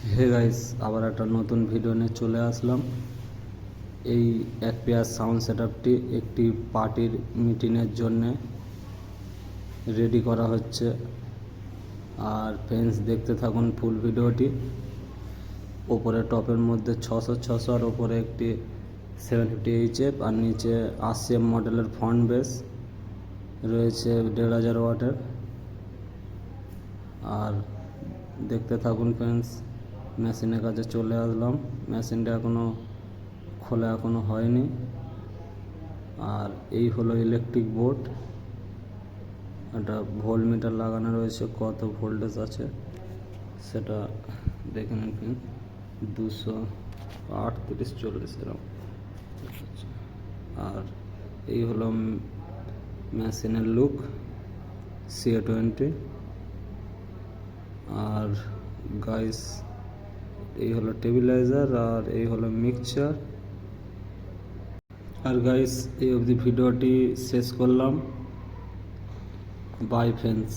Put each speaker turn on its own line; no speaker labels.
Hey guys, আবার একটা নতুন ভিডিও নিয়ে চলে আসলাম। এই এক পেয়ার সাউন্ড সেটআপটি একটি পার্টির মিটিংয়ের জন্য রেডি করা হচ্ছে। আর ফ্রেন্ডস, দেখতে থাকুন ফুল ভিডিওটি। ওপরে টপের মধ্যে 600 আর ওপরে একটি 750 HF আর নিচে 80M মডেলের ফ্রন্ট বেস রয়েছে 1500 ওয়াটের। আর দেখতে থাকুন ফ্রেন্ডস, মেশিনের কাছে চলে আসলাম। মেশিনটা খোলা এখনো হয়নি। আর এই হলো ইলেকট্রিক বোর্ড। একটা ভোল্ট মিটার লাগানো রয়েছে, কত ভোল্টেজ আছে সেটা দেখে নিন। 238-40 এরকম। আর এই হলো মেশিনের লুক CA20। আর গাইস, এই হলো টেবিলাইজার আর এই হলো মিক্সচার। আর গাইস, এই অবধি ভিডিওটি শেষ করলাম। By friends.